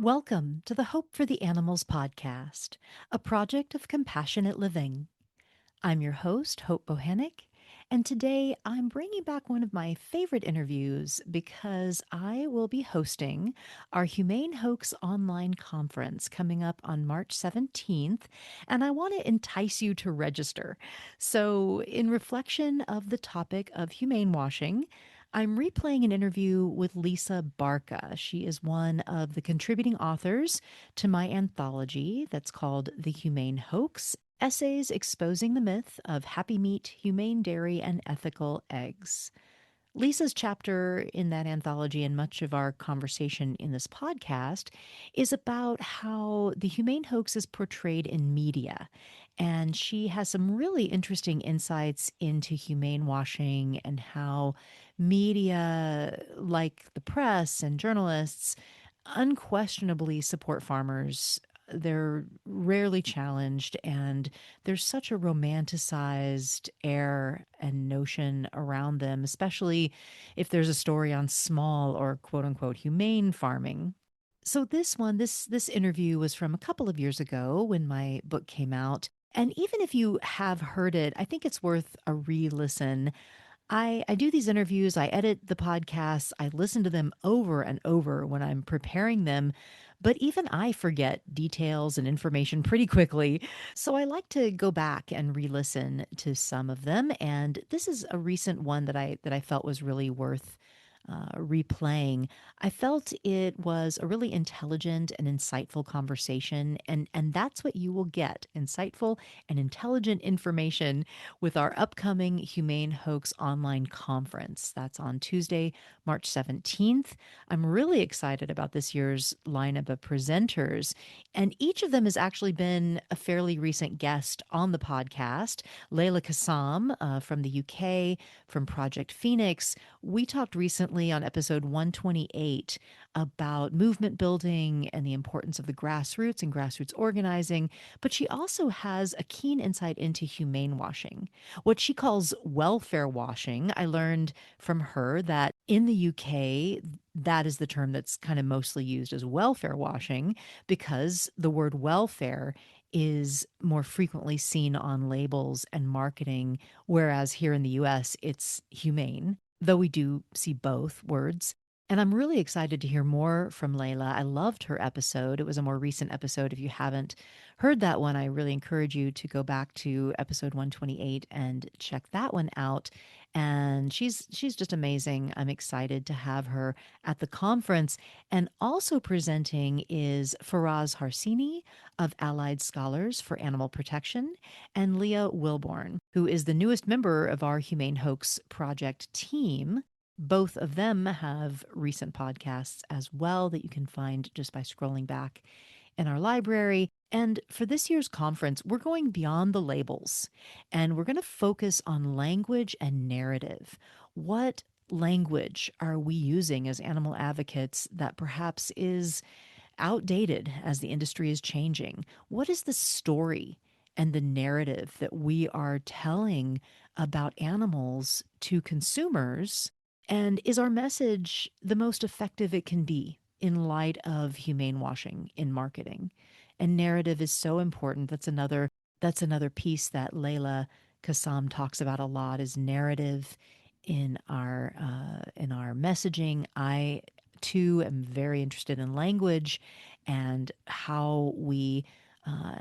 Welcome to the Hope for the Animals podcast, a project of compassionate living. I'm your host, Hope Bohannick, and today I'm bringing back one of my favorite interviews because I will be hosting our Humane Hoax Online Conference coming up on March 17th, and I want to entice you to register. So, in reflection of the topic of humane washing, I'm replaying an interview with Lisa Barca. She is one of the contributing authors to my anthology that's called The Humane Hoax: Essays Exposing the Myth of Happy Meat, Humane Dairy, and Ethical Eggs. Lisa's chapter in that anthology and much of our conversation in this podcast is about how the humane hoax is portrayed in media. And she has some really interesting insights into humane washing and how media, like the press and journalists, unquestionably support farmers. They're rarely challenged, and there's such a romanticized air and notion around them, especially if there's a story on small or quote unquote humane farming. So this interview was from a couple of years ago when my book came out. And even if you have heard it, I think it's worth a re-listen. I do these interviews, I edit the podcasts, I listen to them over and over when I'm preparing them, but even I forget details and information pretty quickly. So I like to go back and re-listen to some of them, and this is a recent one that I felt was really worth replaying. I felt it was a really intelligent and insightful conversation, and that's what you will get: insightful and intelligent information with our upcoming Humane Hoax Online Conference. That's on Tuesday, March 17th. I'm really excited about this year's lineup of presenters, and each of them has actually been a fairly recent guest on the podcast. Layla Kassam from the UK, from Project Phoenix. We talked recently on episode 128 about movement building and the importance of the grassroots and grassroots organizing, but she also has a keen insight into humane washing, what she calls welfare washing. I learned from her that in the UK, that is the term that's kind of mostly used as welfare washing because the word welfare is more frequently seen on labels and marketing, whereas here in the US, it's humane, though we do see both words. And I'm really excited to hear more from Layla. I loved her episode. It was a more recent episode. If you haven't heard that one, I really encourage you to go back to episode 128 and check that one out. And she's just amazing. I'm excited to have her at the conference. And also presenting is Faraz Harsini of Allied Scholars for Animal Protection, and Leah Wilborn, who is the newest member of our Humane Hoax Project team. Both of them have recent podcasts as well that you can find just by scrolling back in our library. And for this year's conference, we're going beyond the labels and we're going to focus on language and narrative. What language are we using as animal advocates that perhaps is outdated as the industry is changing? What is the story and the narrative that we are telling about animals to consumers? And is our message the most effective it can be in light of humane washing in marketing? And narrative is so important. That's another piece that Layla Kassam talks about a lot, is narrative in our messaging. I too am very interested in language and how we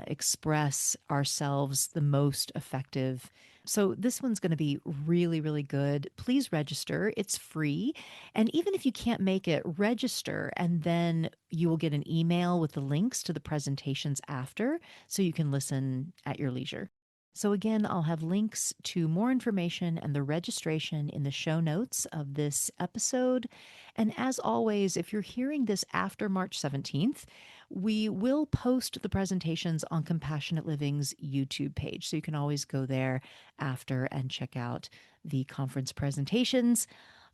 express ourselves the most effective. So this one's going to be really, really good. Please register. It's free. And even if you can't make it, register, and then you will get an email with the links to the presentations after, so you can listen at your leisure. So again, I'll have links to more information and the registration in the show notes of this episode. And as always, if you're hearing this after March 17th, we will post the presentations on Compassionate Living's YouTube page. So you can always go there after and check out the conference presentations.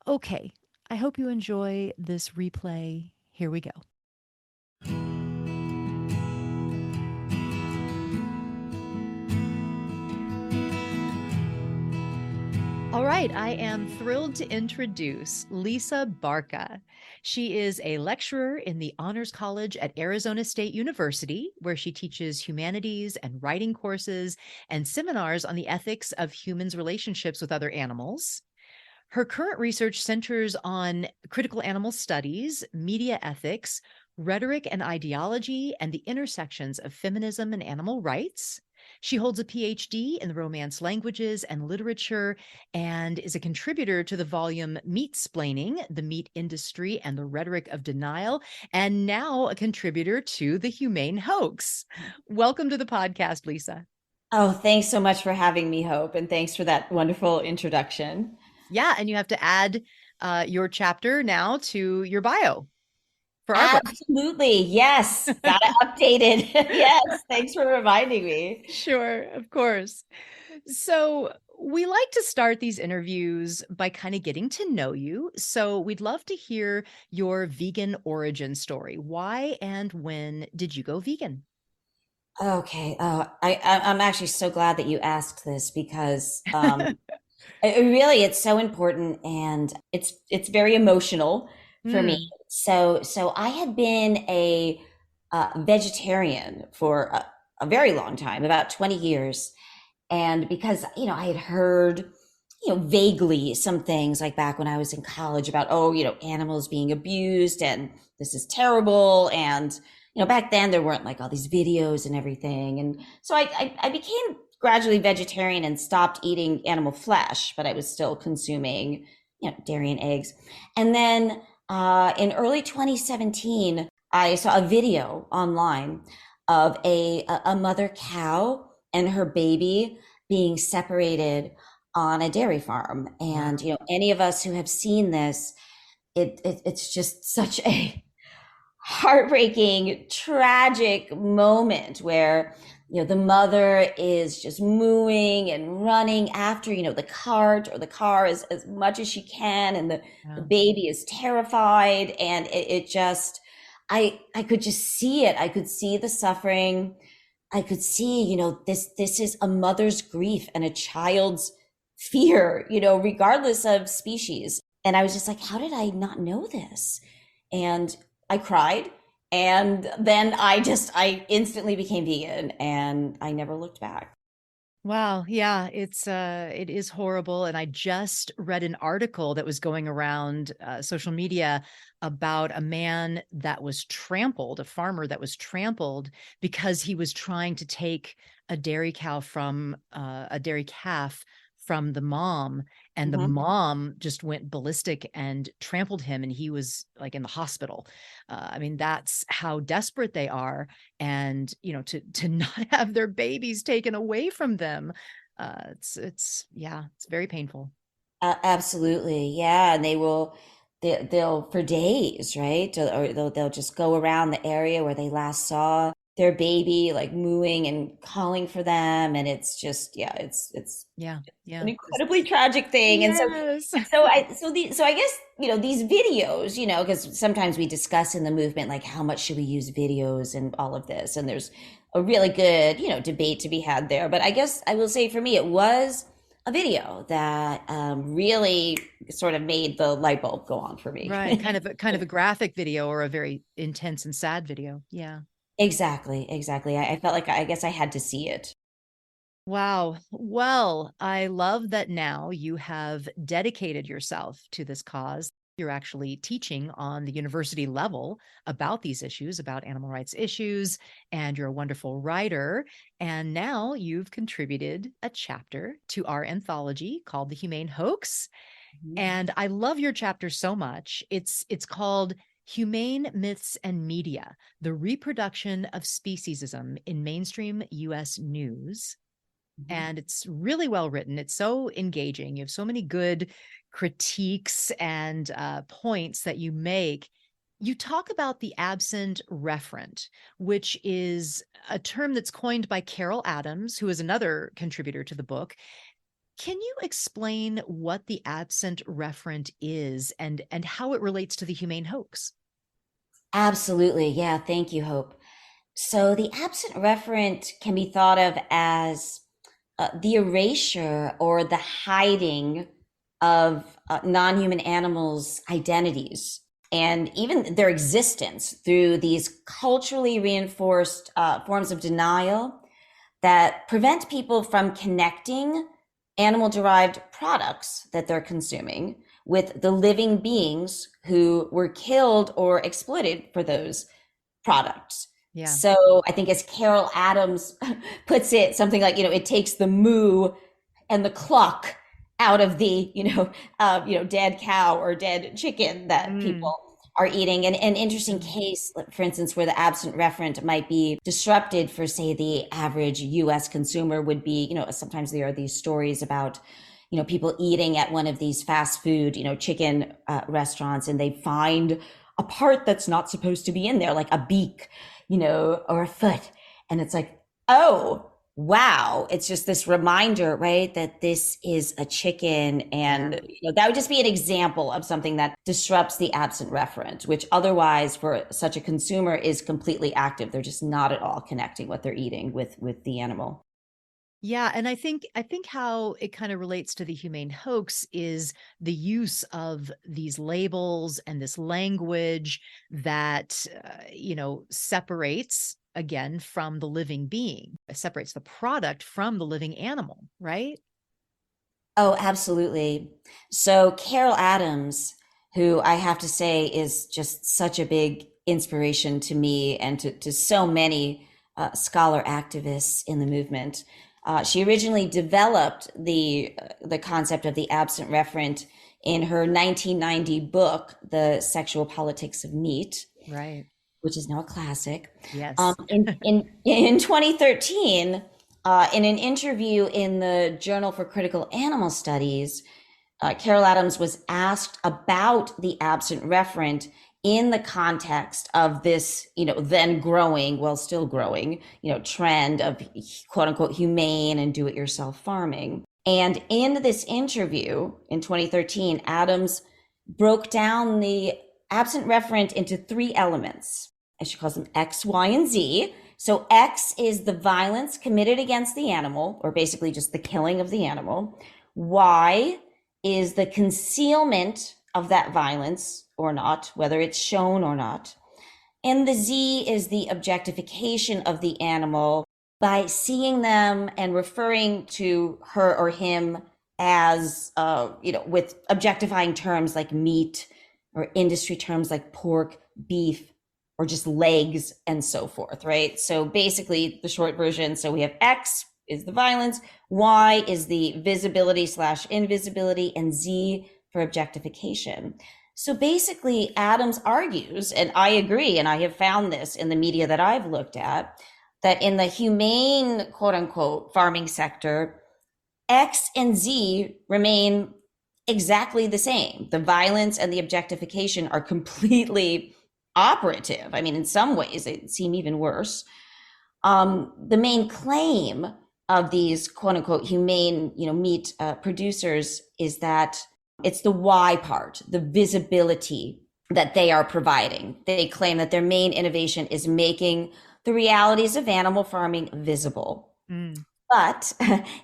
Okay, I hope you enjoy this replay. Here we go. All right, I am thrilled to introduce Lisa Barca. She is a lecturer in the Honors College at Arizona State University, where she teaches humanities and writing courses and seminars on the ethics of humans' relationships with other animals. Her current research centers on critical animal studies, media ethics, rhetoric and ideology, and the intersections of feminism and animal rights. She holds a PhD in the Romance languages and literature and is a contributor to the volume Meat-splaining, the Meat Industry and the Rhetoric of Denial, and now a contributor to the Humane Hoax. Welcome to the podcast, Lisa. Oh, thanks so much for having me, Hope, and thanks for that wonderful introduction. Yeah, and you have to add your chapter now to your bio for our book. Absolutely. Yes. Got it updated. Yes. Thanks for reminding me. Sure, of course. So, we like to start these interviews by kind of getting to know you. So, we'd love to hear your vegan origin story. Why and when did you go vegan? Okay. I'm actually so glad that you asked this because really it's so important and it's very emotional for me. Mm, So I had been a vegetarian for a very long time, about 20 years. And because, I had heard, vaguely some things like back when I was in college about, oh, animals being abused and this is terrible. And, back then there weren't like all these videos and everything. And so I became gradually vegetarian and stopped eating animal flesh, but I was still consuming, dairy and eggs. And then in early 2017, I saw a video online of a mother cow and her baby being separated on a dairy farm. wow. And any of us who have seen this, it's just such a heartbreaking, tragic moment where the mother is just mooing and running after the cart or the car as much as she can, and the Yeah. baby is terrified, and it just I could just see it. I could see the suffering. I could see, this is a mother's grief and a child's fear, regardless of species. And I was just like, how did I not know this? And I cried. And then I instantly became vegan and I never looked back. Wow, yeah, it is horrible, and I just read an article that was going around social media about a man that was trampled, a farmer that was trampled because he was trying to take a dairy calf from the mom, and the Mhm. mom just went ballistic and trampled him, and he was like in the hospital. I mean, that's how desperate they are, and to not have their babies taken away from them, it's yeah, it's very painful. Absolutely. Yeah. And they'll for days, right? Or they'll just go around the area where they last saw their baby, like mooing and calling for them. And it's just, yeah, it's Yeah, an yeah, incredibly tragic thing. And so, yes. so I guess, these videos, because sometimes we discuss in the movement, like how much should we use videos and all of this. And there's a really good, debate to be had there. But I guess I will say for me, it was a video that really sort of made the light bulb go on for me. Right, kind of a graphic video or a very intense and sad video. Yeah. Exactly, exactly. I felt like I guess I had to see it. Wow. Well, I love that now you have dedicated yourself to this cause. You're actually teaching on the university level about these issues, about animal rights issues, and you're a wonderful writer. And now you've contributed a chapter to our anthology called The Humane Hoax. Mhm. And I love your chapter so much. It's called Humane Myths and Media: The Reproduction of Speciesism in Mainstream US News, Mhm. and it's really well written. It's so engaging. You have so many good critiques and points that you make. You talk about the absent referent, which is a term that's coined by Carol Adams, who is another contributor to the book. Can you explain what the absent referent is and how it relates to the humane hoax? Absolutely. Yeah, thank you, Hope. So the absent referent can be thought of as the erasure or the hiding of non-human animals' identities and even their existence through these culturally reinforced forms of denial that prevent people from connecting animal-derived products that they're consuming with the living beings who were killed or exploited for those products. Yeah. So I think, as Carol Adams puts it, something like, it takes the moo and the cluck out of the, dead cow or dead chicken that Mm. people are eating. And an interesting Mm. case, for instance, where the absent referent might be disrupted for, say, the average US consumer would be, sometimes there are these stories about, people eating at one of these fast food, chicken restaurants, and they find a part that's not supposed to be in there, like a beak, or a foot. And it's like, oh, wow. It's just this reminder, right, that this is a chicken. Yeah. And that would just be an example of something that disrupts the absent referent, which otherwise for such a consumer is completely active. They're just not at all connecting what they're eating with the animal. Yeah, and I think how it kind of relates to the humane hoax is the use of these labels and this language that separates again from the living being, separates the product from the living animal, right? Oh, absolutely. So Carol Adams, who I have to say is just such a big inspiration to me and to so many scholar activists in the movement. She originally developed the concept of the absent referent in her 1990 book, The Sexual Politics of Meat, Right. which is now a classic. Yes. In 2013, in an interview in the Journal for Critical Animal Studies, Carol Adams was asked about the absent referent in the context of this, then growing, well, still growing, trend of quote unquote humane and do it yourself farming. And in this interview in 2013, Adams broke down the absent referent into three elements, as she calls them, X, Y, and Z. So X is the violence committed against the animal, or basically just the killing of the animal. Y is the concealment of that violence or not, whether it's shown or not. And the Z is the objectification of the animal by seeing them and referring to her or him as, with objectifying terms like meat or industry terms like pork, beef, or just legs and so forth, right? So basically, the short version, so we have X is the violence, Y is the visibility slash invisibility, and Z for objectification. So basically, Adams argues, and I agree, and I have found this in the media that I've looked at, that in the humane, quote unquote, farming sector, X and Z remain exactly the same. The violence and the objectification are completely operative. I mean, in some ways, they seem even worse. The main claim of these quote unquote humane, meat producers is that it's the Y part, the visibility that they are providing. They claim that their main innovation is making the realities of animal farming visible. Mm. But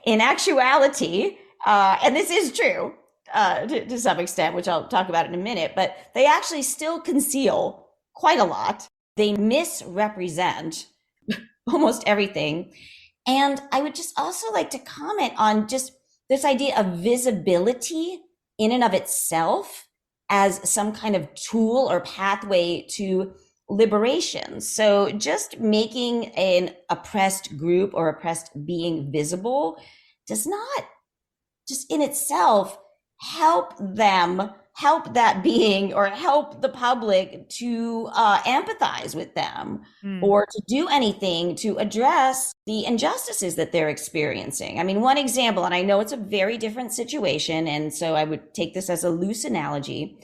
in actuality, and this is true to some extent, which I'll talk about in a minute, but they actually still conceal quite a lot. They misrepresent almost everything. And I would just also like to comment on just this idea of visibility in and of itself as some kind of tool or pathway to liberation. So just making an oppressed group or oppressed being visible does not just in itself help them, help that being, or help the public to empathize with them Mm. or to do anything to address the injustices that they're experiencing. I mean, one example, and I know it's a very different situation, and so I would take this as a loose analogy,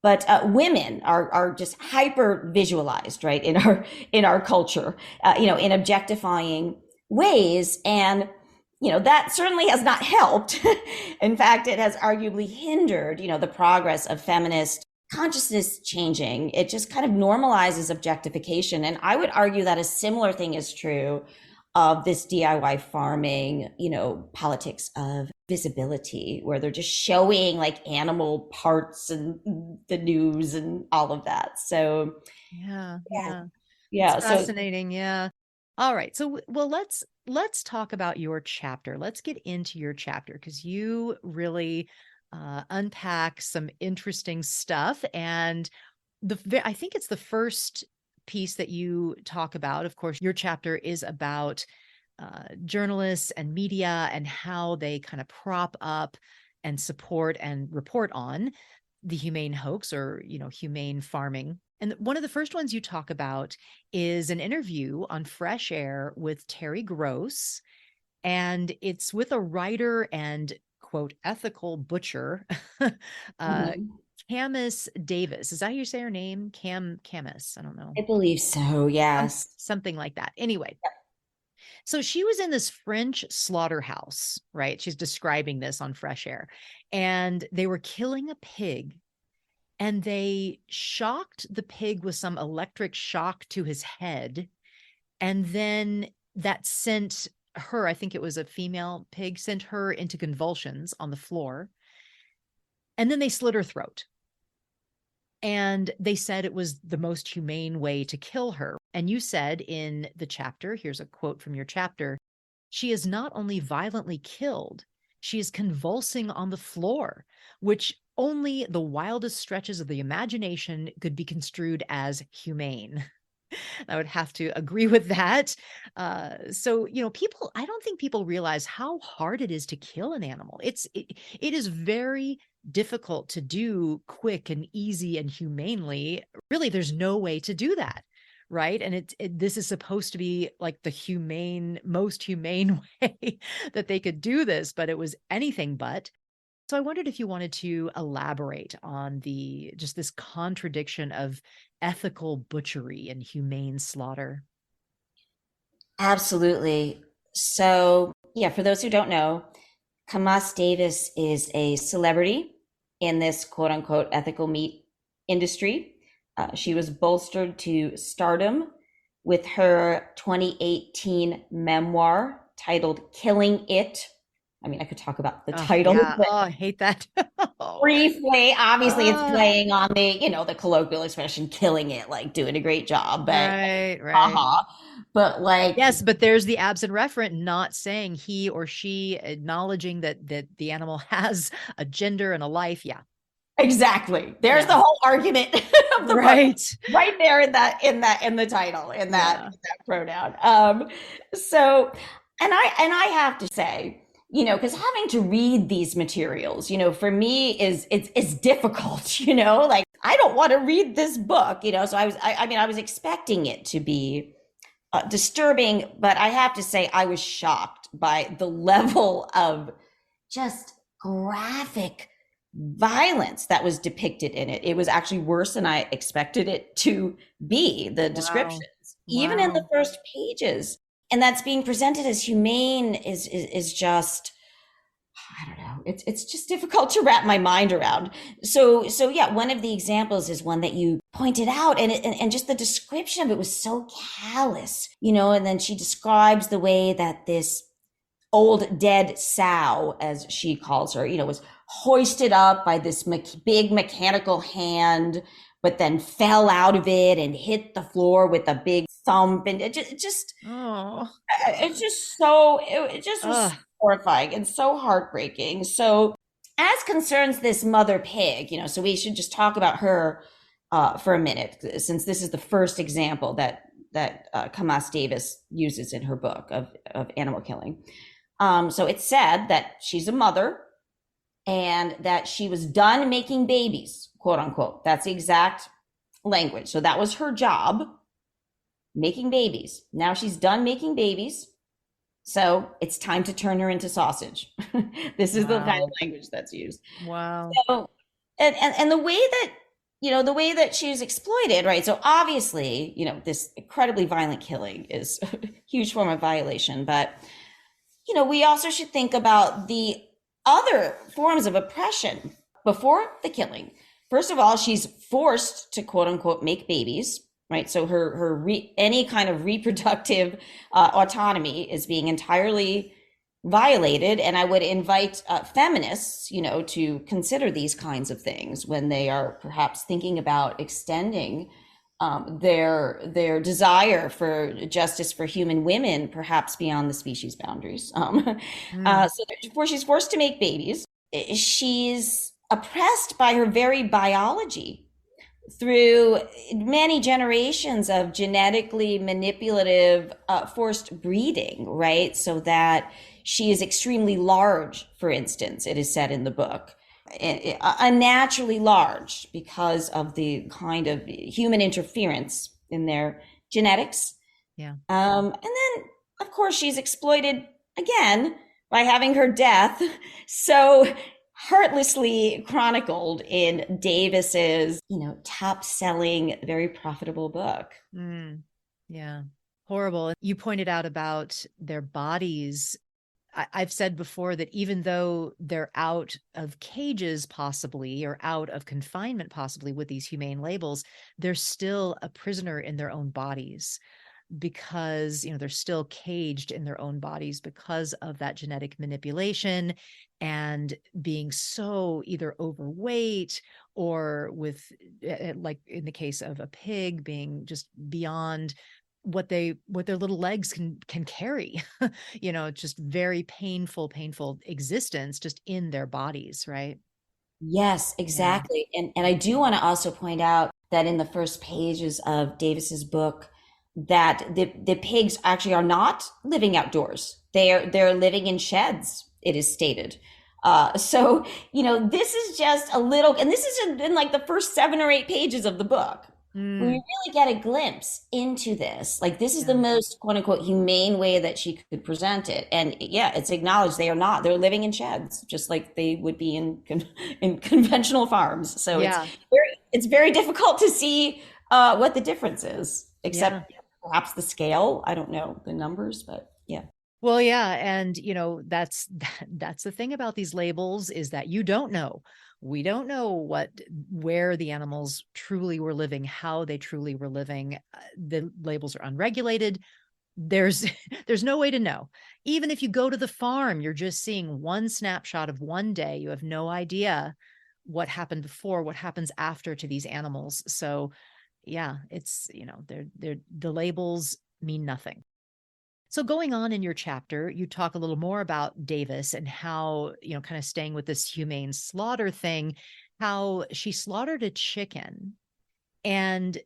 but women are just hyper visualized, right, in our culture, in objectifying ways, and that certainly has not helped. In fact, it has arguably hindered, the progress of feminist consciousness changing. It just kind of normalizes objectification. And I would argue that a similar thing is true of this DIY farming, politics of visibility where they're just showing like animal parts and the news and all of that. So Yeah, yeah, yeah. It's yeah. So fascinating. Yeah. All right. So well, let's talk about your chapter. Let's get into your chapter because you really unpack some interesting stuff. And I think it's the first piece that you talk about. Of course, your chapter is about journalists and media and how they kind of prop up and support and report on the humane hoax, or humane farming. And one of the first ones you talk about is an interview on Fresh Air with Terry Gross, and it's with a writer and quote ethical butcher, uh, mhm. Camus Davis. Is that how you say her name? Camus. I don't know. I believe so. Yes. Something like that. Anyway, so she was in this French slaughterhouse, right? She's describing this on Fresh Air. And they were killing a pig, and they shocked the pig with some electric shock to his head. And then that sent her, I think it was a female pig, sent her into convulsions on the floor. And then they slit her throat. And they said it was the most humane way to kill her. And you said in the chapter, here's a quote from your chapter: she is not only violently killed, she is convulsing on the floor, which only the wildest stretches of the imagination could be construed as humane. I would have to agree with that. So, people, I don't think people realize how hard it is to kill an animal. It is very difficult to do quick and easy and humanely. Really, there's no way to do that. Right. And this is supposed to be like the most humane way that they could do this, but it was anything but. So I wondered if you wanted to elaborate on the just this contradiction of ethical butchery and humane slaughter. Absolutely. So, yeah, for those who don't know, Kamas Davis is a celebrity in this quote unquote ethical meat industry. She was bolstered to stardom with her 2018 memoir titled Killing It. I mean, I could talk about the Oh, title, yeah. but Oh, I hate that. Oh. briefly, obviously it's Ah, playing on the colloquial expression killing it, like doing a great job, but right, right. haha. But like Yes, but there's the absent referent not saying he or she, acknowledging that the animal has a gender and a life. Yeah. exactly. There's the Yeah. whole argument of the book Right. right there in the title, Yeah. in that pronoun. So and I have to say, because having to read these materials, for me it's difficult, like I don't want to read this book, so I was expecting it to be disturbing, but I have to say I was shocked by the level of just graphic violence that was depicted in it. It was actually worse than I expected it to be, the Wow. descriptions, even in the Wow. first pages. And that's being presented as humane is just, I don't know. It's just difficult to wrap my mind around. So yeah, one of the examples is one that you pointed out, and just the description of it was so callous, and then she describes the way that this old dead sow, as she calls her, was hoisted up by this big mechanical hand, but then fell out of it and hit the floor with a big thump. And Oh. it just was Ugh. horrifying and so heartbreaking. So, as concerns this mother pig, so we should just talk about her for a minute, since this is the first example that Kamas Davis uses in her book of animal killing. So it's said that she's a mother and that she was done making babies, quote unquote. That's the exact language. So that was her job, making babies. Now she's done making babies. So it's time to turn her into sausage. This is the kind of Wow. language that's used. Wow. So, and the way that she's exploited, right? So obviously, this incredibly violent killing is a huge form of violation, but we also should think about the other forms of oppression before the killing. First of all, she's forced to quote unquote make babies, right? So any kind of reproductive autonomy is being entirely violated. And I would invite feminists, to consider these kinds of things when they are perhaps thinking about extending their desire for justice for human women, perhaps beyond the species boundaries. Mm, So before she's forced to make babies, she's oppressed by her very biology through many generations of genetically manipulative forced breeding, right? So that she is extremely large, for instance, it is said in the book, unnaturally large because of the kind of human interference in their genetics. yeah. And then, of course, she's exploited again by having her death so heartlessly chronicled in Davis's, top-selling, very profitable book. Mm, yeah. Horrible. You pointed out about their bodies. I've said before that even though they're out of cages, possibly, or out of confinement, possibly, with these humane labels, they're still a prisoner in their own bodies because they're still caged in their own bodies because of that genetic manipulation and being so either overweight or with like in the case of a pig being just beyond what their little legs can carry. Just very painful existence just in their bodies, right? Yes, Yeah. exactly. And I do want to also point out that in the first pages of Davis's book, that the pigs actually are not living outdoors. They're living in sheds, it is stated. So this is just a little, and this is in like the first 7 or 8 pages of the book. We Mm, really get a glimpse into this. Like, this is the yeah. most quote unquote humane way that she could present it. And yeah, it's acknowledged they are not. They're living in sheds, just like they would be in conventional farms. So Yeah. it's very difficult to see what the difference is, Yeah. except perhaps the scale. I don't know the numbers, but yeah. Well, yeah, and that's the thing about these labels is that you don't know. We don't know where the animals truly were living, how they truly were living. The labels are unregulated. There's there's no way to know. Even if you go to the farm, you're just seeing one snapshot of one day. You have no idea what happened before, what happens after to these animals. So, yeah, it's, they're the labels mean nothing. So going on in your chapter, you talk a little more about Davis and how, kind of staying with this humane slaughter thing, how she slaughtered a chicken and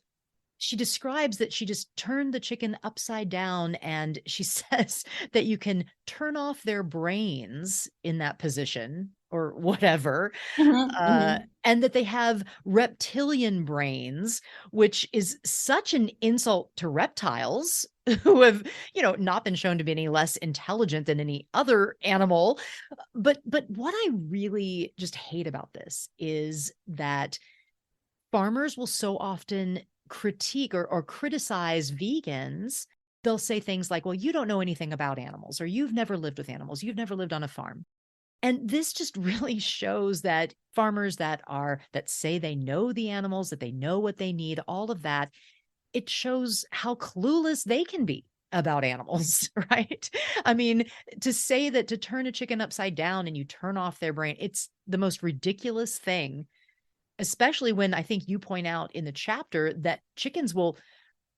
she describes that she just turned the chicken upside down and she says that you can turn off their brains in that position or whatever, Hmm, hmm. and that they have reptilian brains, which is such an insult to reptiles who have, not been shown to be any less intelligent than any other animal. But what I really just hate about this is that farmers will so often critique or criticize vegans. They'll say things like, well, you don't know anything about animals, or you've never lived with animals, you've never lived on a farm. And this just really shows that farmers that say they know the animals, that they know what they need, all of that, it shows how clueless they can be about animals, right? I mean, to say that to turn a chicken upside down and you turn off their brain, it's the most ridiculous thing, especially when I think you point out in the chapter that chickens will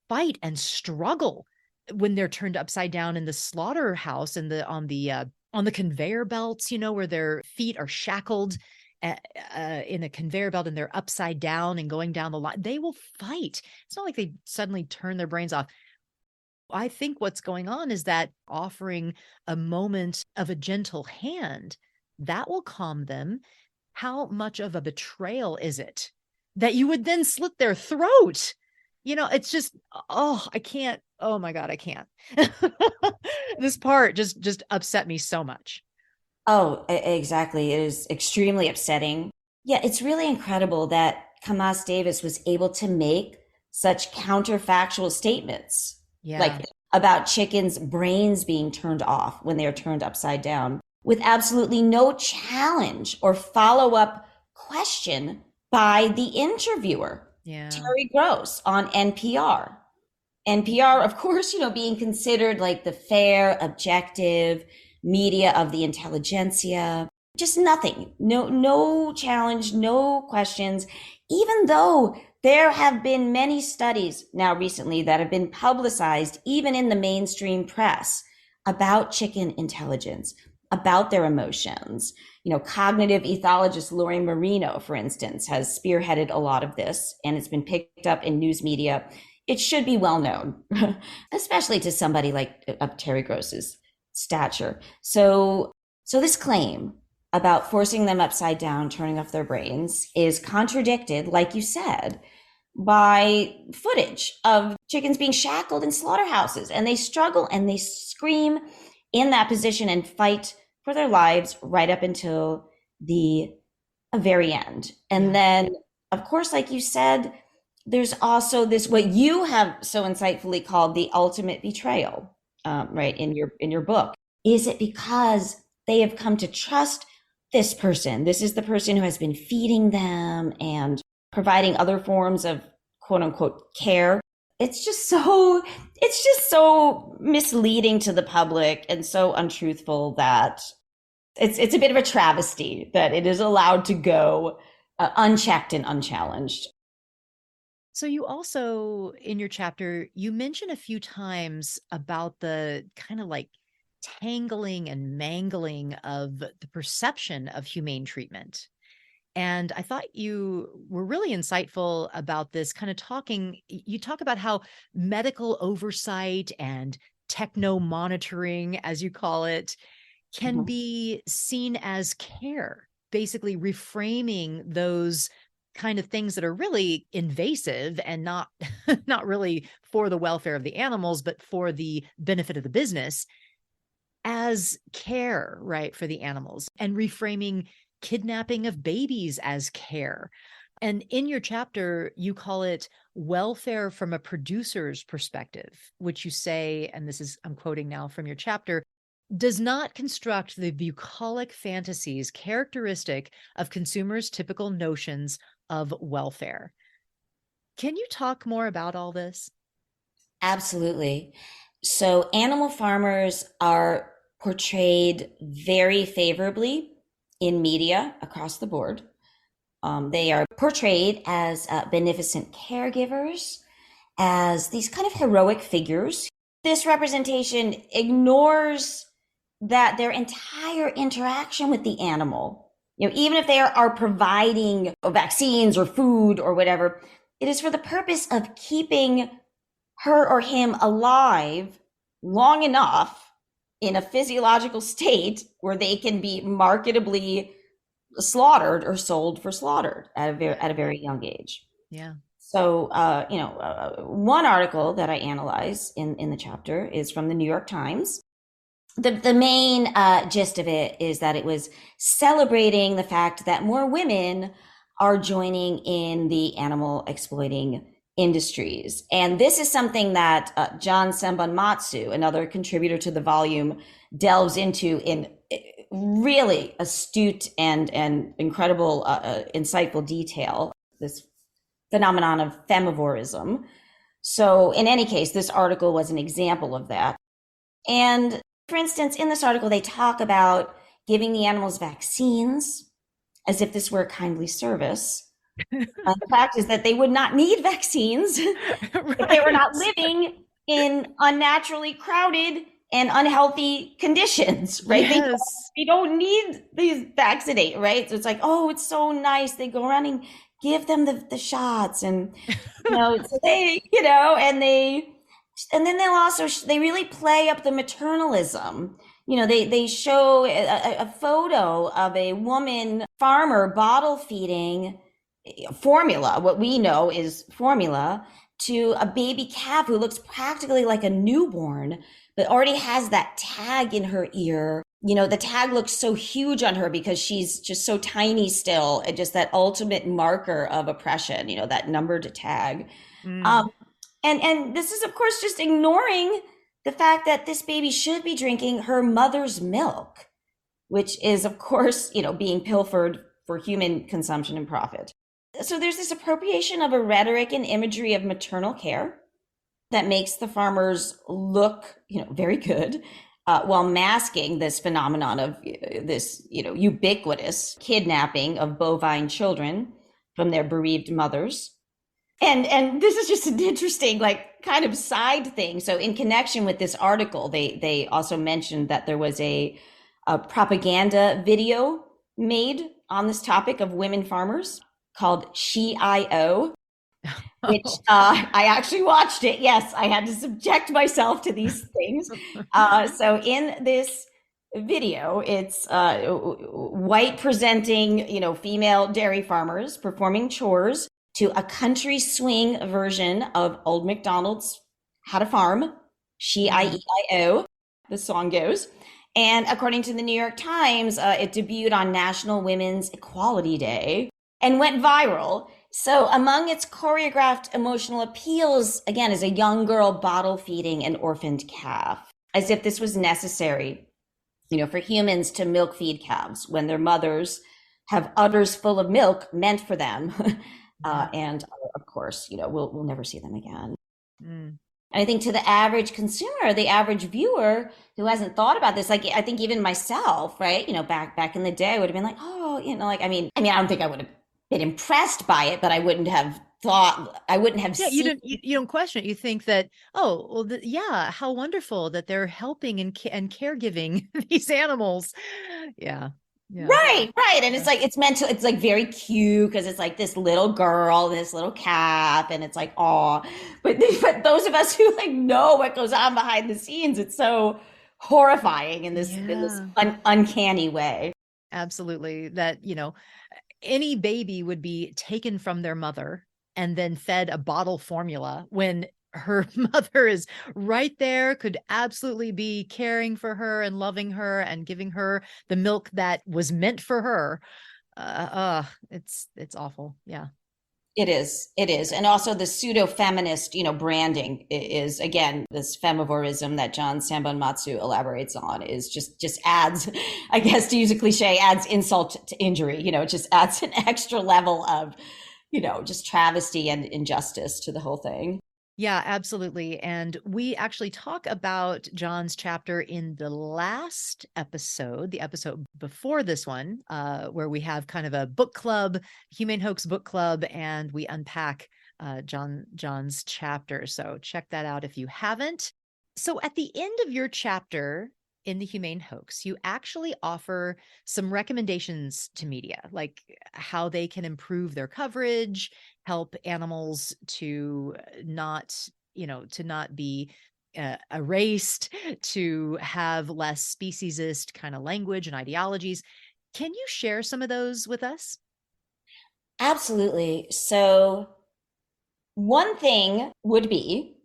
fight and struggle when they're turned upside down in the slaughterhouse and on the conveyor belts, where their feet are shackled in a conveyor belt and they're upside down and going down the line. They will fight. It's not like they suddenly turn their brains off. I think what's going on is that offering a moment of a gentle hand that will calm them. How much of a betrayal is it that you would then slit their throat? It's just, oh, I can't. Oh my God, I can't. This part just upset me so much. Oh, exactly. It is extremely upsetting. Yeah, it's really incredible that Kamas Davis was able to make such counterfactual statements, Yeah. like about chickens' brains being turned off when they are turned upside down, with absolutely no challenge or follow up question by the interviewer, Yeah. Terry Gross, on NPR. NPR, of course, being considered like the fair, objective, media of the intelligentsia, just nothing. No challenge, no questions, even though there have been many studies now recently that have been publicized, even in the mainstream press, about chicken intelligence, about their emotions. Cognitive ethologist Lori Marino, for instance, has spearheaded a lot of this, and it's been picked up in news media. It should be well known, especially to somebody like of Terry Gross's stature. So this claim about forcing them upside down, turning off their brains, is contradicted, like you said, by footage of chickens being shackled in slaughterhouses, and they struggle and they scream in that position and fight for their lives right up until the very end. And Yeah. then, of course, like you said, there's also this, what you have so insightfully called the ultimate betrayal, right, in your book. Is it because they have come to trust this person? This is the person who has been feeding them and providing other forms of quote unquote care. It's just so misleading to the public and so untruthful that it's a bit of a travesty that it is allowed to go unchecked and unchallenged. So you also, in your chapter, you mention a few times about the kind of like tangling and mangling of the perception of humane treatment. And I thought you were really insightful about this, kind of you talk about how medical oversight and techno monitoring, as you call it, can Mhm. be seen as care, basically reframing those kind of things that are really invasive and not not really for the welfare of the animals, but for the benefit of the business, as care, right, for the animals, and reframing kidnapping of babies as care. And in your chapter, you call it welfare from a producer's perspective, which you say, and this is, I'm quoting now from your chapter, does not construct the bucolic fantasies characteristic of consumers' typical notions of welfare. Can you talk more about all this? Absolutely. So animal farmers are portrayed very favorably in media across the board. They are portrayed as beneficent caregivers, as these kind of heroic figures. This representation ignores that their entire interaction with the animal, even if they are providing vaccines or food or whatever, it is for the purpose of keeping her or him alive long enough in a physiological state where they can be marketably slaughtered or sold for slaughtered at a very young age. Yeah. So, one article that I analyze in the chapter is from the New York Times. The main gist of it is that it was celebrating the fact that more women are joining in the animal exploiting industries. And this is something that John Senbon-Matsu, another contributor to the volume, delves into in really astute and incredible, insightful detail, this phenomenon of femivorism. So in any case, this article was an example of that. And for instance, in this article, they talk about giving the animals vaccines as if this were a kindly service. The fact is that they would not need vaccines if they were Right. not living in unnaturally crowded and unhealthy conditions, right? They don't, Yes. they don't need these vaccinate, right? So it's like, oh, it's so nice. They go around and give them the shots, and so and then they'll also they really play up the maternalism. They show a photo of a woman farmer bottle feeding formula, what we know is formula, to a baby calf who looks practically like a newborn, but already has that tag in her ear. The tag looks so huge on her because she's just so tiny still, and just that ultimate marker of oppression, that number to tag. Mm. Um, and this is, of course, just ignoring the fact that this baby should be drinking her mother's milk, which is, of course, being pilfered for human consumption and profit. So there's this appropriation of a rhetoric and imagery of maternal care that makes the farmers look, very good, while masking this phenomenon of this, ubiquitous kidnapping of bovine children from their bereaved mothers. And this is just an interesting, like, kind of side thing. So in connection with this article, they also mentioned that there was a propaganda video made on this topic of women farmers called She.io, which I actually watched it. Yes, I had to subject myself to these things. So in this video, it's white presenting, female dairy farmers performing chores to a country swing version of Old MacDonald's How to Farm, She-I-E-I-O, the song goes. And according to the New York Times, it debuted on National Women's Equality Day and went viral. So among its choreographed emotional appeals, again, is a young girl bottle feeding an orphaned calf, as if this was necessary, for humans to milk feed calves when their mothers have udders full of milk meant for them. And of course, we'll never see them again. Mm. I think to the average consumer, the average viewer who hasn't thought about this, like I think even myself, right? Back in the day, would have been like, oh, I mean, I don't think I would have been impressed by it, but I wouldn't have thought, I wouldn't have seen. You don't question it. You think that, oh, well, yeah, how wonderful that they're helping and caregiving these animals. Yeah. Yeah. Right. And it's like, it's like very cute because it's like this little girl, this little calf, and it's like, oh, but those of us who like know what goes on behind the scenes, it's so horrifying in this uncanny way. Absolutely. That, any baby would be taken from their mother and then fed a bottle formula when her mother is right there, could absolutely be caring for her and loving her and giving her the milk that was meant for her. It's awful. Yeah. It is. And also the pseudo-feminist, branding is, again, this femivorism that John Sambon-Matsu elaborates on is just adds, I guess, to use a cliche, adds insult to injury, it just adds an extra level of, just travesty and injustice to the whole thing. Yeah, absolutely. And we actually talk about John's chapter in the last episode, the episode before this one, where we have kind of a book club, Humane Hoax book club, and we unpack John's chapter. So check that out if you haven't. So at the end of your chapter in the Humane Hoax, you actually offer some recommendations to media, like how they can improve their coverage, help animals to not be erased, to have less speciesist kind of language and ideologies. Can you share some of those with us? Absolutely. So one thing would be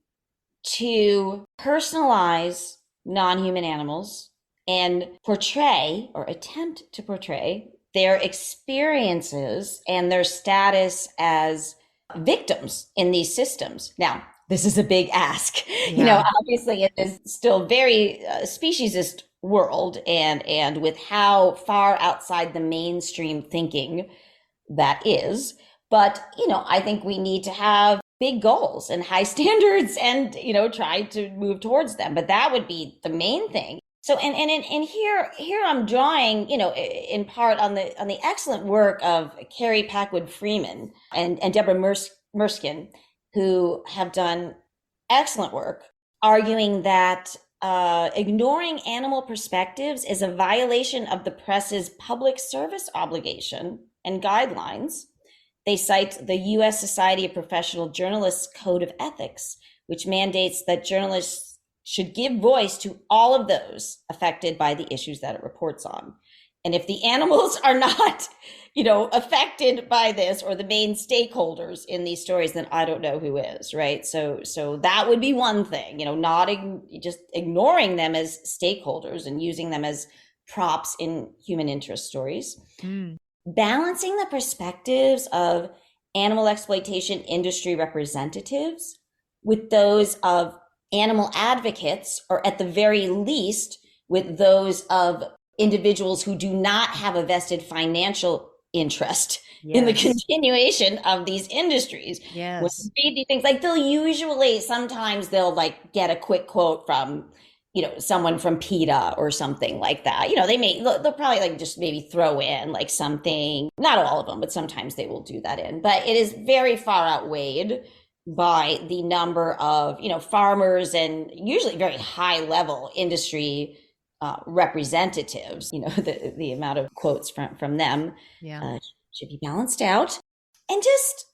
to personalize non-human animals and portray or attempt to portray their experiences and their status as victims in these systems. Now, this is a big ask. Yeah. Obviously it is still very speciesist world, and with how far outside the mainstream thinking that is. But, I think we need to have big goals and high standards and, try to move towards them. But that would be the main thing. So, and here I'm drawing, in part on the excellent work of Carrie Packwood Freeman and Deborah Merskin, who have done excellent work arguing that ignoring animal perspectives is a violation of the press's public service obligation and guidelines. They cite the U.S. Society of Professional Journalists Code of Ethics, which mandates that journalists should give voice to all of those affected by the issues that it reports on. And if the animals are not, affected by this, or the main stakeholders in these stories, then I don't know who is, right? So that would be one thing, not just ignoring them as stakeholders and using them as props in human interest stories. Balancing the perspectives of animal exploitation industry representatives with those of animal advocates, or at the very least with those of individuals who do not have a vested financial interest in the continuation of these industries. Yes. When you read these things, like sometimes they'll like get a quick quote from, someone from PETA or something like that. They'll probably like just maybe throw in like something, not all of them, but sometimes they will do that in. But it is very far outweighed by the number of, farmers and usually very high level industry representatives. The amount of quotes from them Yeah. should be balanced out. And just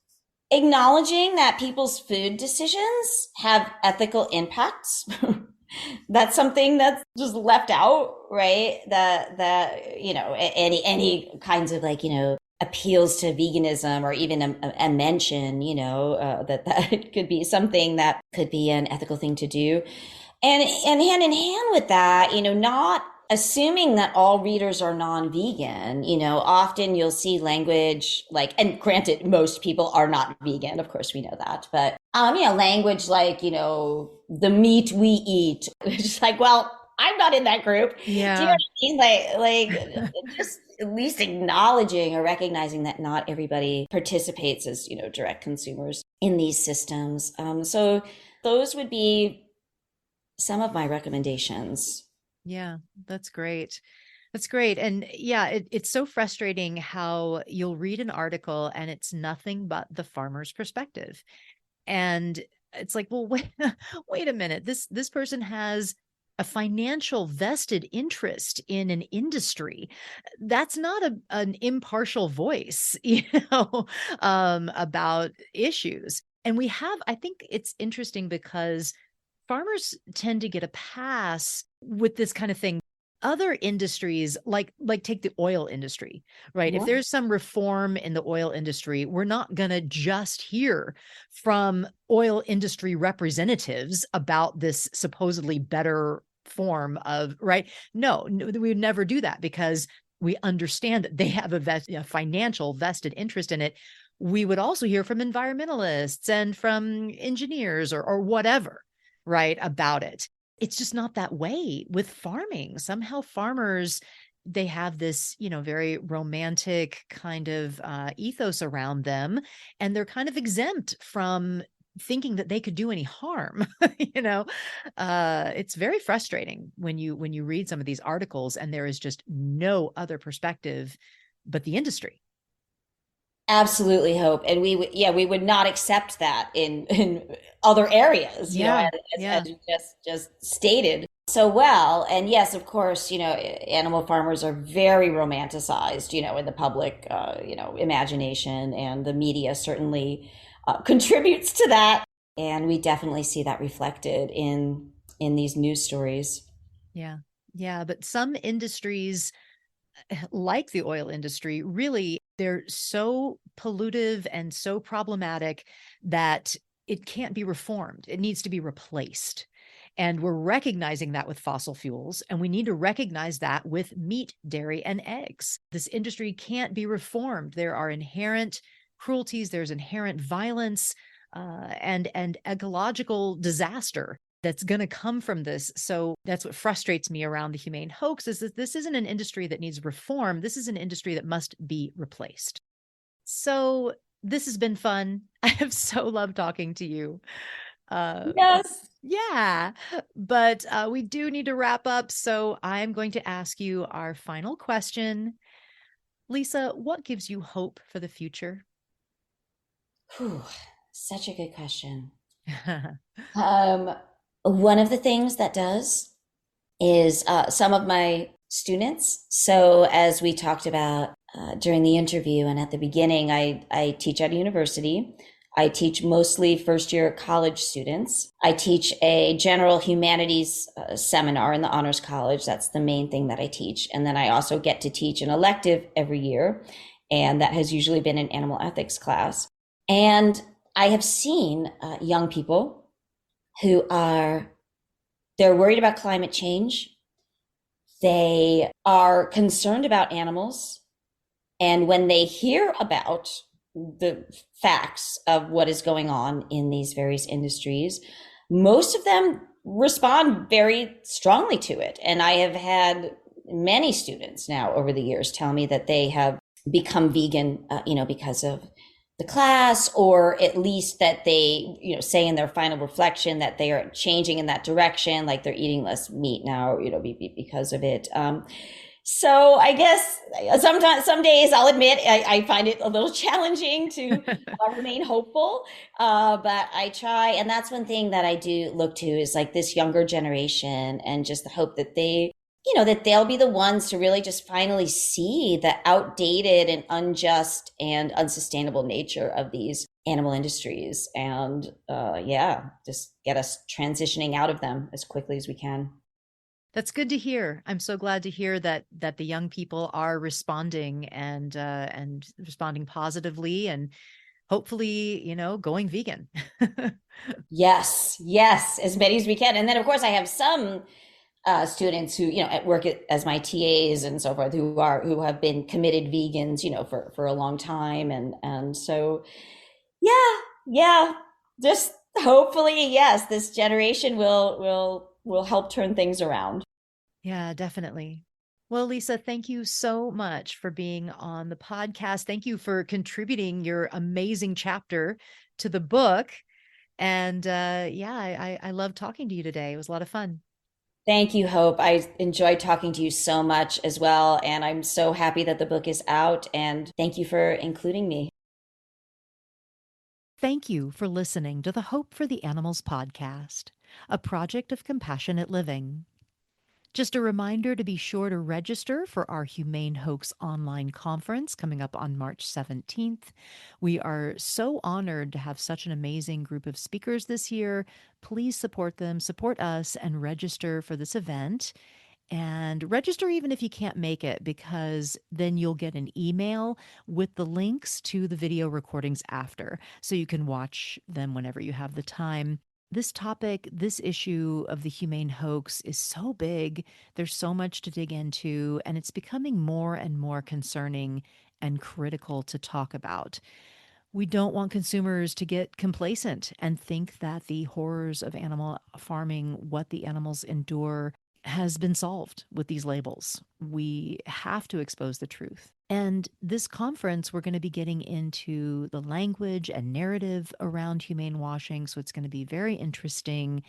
acknowledging that people's food decisions have ethical impacts. That's something that's just left out, right? Any kinds of like, appeals to veganism, or even a mention, that could be something that could be an ethical thing to do. And hand in hand with that, not assuming that all readers are non-vegan. Often you'll see language like, and granted, most people are not vegan, of course we know that, but language like, the meat we eat. It's just like, well, I'm not in that group. Do you know what Yeah. I mean? Just at least acknowledging or recognizing that not everybody participates as, direct consumers in these systems. So those would be some of my recommendations. Yeah, that's great. That's great. And yeah, it's so frustrating how you'll read an article and it's nothing but the farmer's perspective. And it's like, well, wait, wait a minute. This person has a financial vested interest in an industry. That's not an impartial voice, about issues. And I think it's interesting because farmers tend to get a pass with this kind of thing. Other industries, like take the oil industry, right? If Yeah. there's some reform in the oil industry, we're not going to just hear from oil industry representatives about this supposedly better form of, right? No, we would never do that because we understand that they have a financial vested interest in it. We would also hear from environmentalists and from engineers or whatever, right, about it. It's just not that way with farming. Somehow farmers, they have this, very romantic kind of ethos around them, and they're kind of exempt from thinking that they could do any harm. It's very frustrating when you read some of these articles and there is just no other perspective but the industry. Absolutely, Hope. And we would not accept that in other areas, Yeah, as yeah. you just stated so well. And yes, of course, animal farmers are very romanticized, in the public, imagination, and the media certainly contributes to that. And we definitely see that reflected in these news stories. Yeah. Yeah, but some industries like the oil industry, really, they're so pollutive and so problematic that it can't be reformed. It needs to be replaced. And we're recognizing that with fossil fuels, and we need to recognize that with meat, dairy, and eggs. This industry can't be reformed. There are inherent cruelties, there's inherent violence, and ecological disaster that's going to come from this. So that's what frustrates me around the humane hoax, is that this isn't an industry that needs reform. This is an industry that must be replaced. So this has been fun. I have so loved talking to you. Uh, Yes. yeah, but we do need to wrap up. So I'm going to ask you our final question. Lisa, what gives you hope for the future? Whew, such a good question. Um, One of the things that does is some of my students. So, as we talked about during the interview and at the beginning, I teach at a university. I teach mostly first year college students. I teach a general humanities seminar in the Honors College. That's the main thing that I teach. And then I also get to teach an elective every year. And that has usually been an animal ethics class. And I have seen young people who they're worried about climate change. They are concerned about animals. And when they hear about the facts of what is going on in these various industries, most of them respond very strongly to it. And I have had many students now over the years tell me that they have become vegan, because of the class, or at least that they, say in their final reflection that they are changing in that direction, like they're eating less meat now, because of it. So I guess sometimes, some days, I'll admit, I find it a little challenging to remain hopeful. But I try, and that's one thing that I do look to is like this younger generation, and just the hope that that they'll be the ones to really just finally see the outdated and unjust and unsustainable nature of these animal industries, and yeah, just get us transitioning out of them as quickly as we can. That's good to hear. I'm so glad to hear that the young people are responding and responding positively and hopefully, going vegan. Yes, yes, as many as we can. And then, of course, I have some students who, at work as my TAs and so forth, who have been committed vegans, for a long time, and so yeah, yeah, just hopefully, yes, this generation will help turn things around. Yeah, definitely. Well, Lisa, thank you so much for being on the podcast. Thank you for contributing your amazing chapter to the book. And yeah, I love talking to you today. It was a lot of fun. Thank you, Hope. I enjoyed talking to you so much as well, and I'm so happy that the book is out. And thank you for including me. Thank you for listening to the Hope for the Animals podcast, a project of compassionate living. Just a reminder to be sure to register for our Humane Hoax Online Conference coming up on March 17th. We are so honored to have such an amazing group of speakers this year. Please support them, support us, and register for this event. And register even if you can't make it, because then you'll get an email with the links to the video recordings after, so you can watch them whenever you have the time. This topic, this issue of the humane hoax is so big. There's so much to dig into, and it's becoming more and more concerning and critical to talk about. We don't want consumers to get complacent and think that the horrors of animal farming, what the animals endure, has been solved with these labels. We have to expose the truth. And this conference, we're going to be getting into the language and narrative around humane washing. So it's going to be very interesting.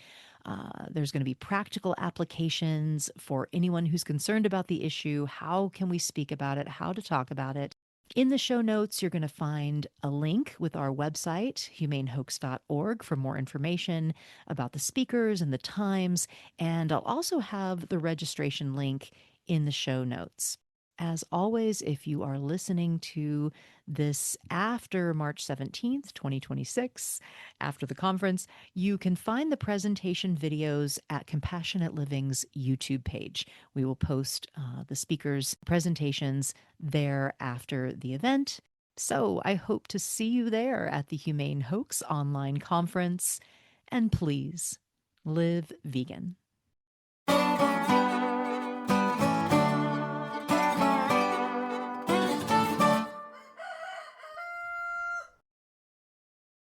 There's going to be practical applications for anyone who's concerned about the issue. How can we speak about it? How to talk about it? In the show notes, you're going to find a link with our website, humanehoax.org, for more information about the speakers and the times. And I'll also have the registration link in the show notes. As always, if you are listening to this after March 17th, 2026, after the conference, you can find the presentation videos at Compassionate Living's YouTube page. We will post the speakers' presentations there after the event. So I hope to see you there at the Humane Hoax Online Conference. And please live vegan.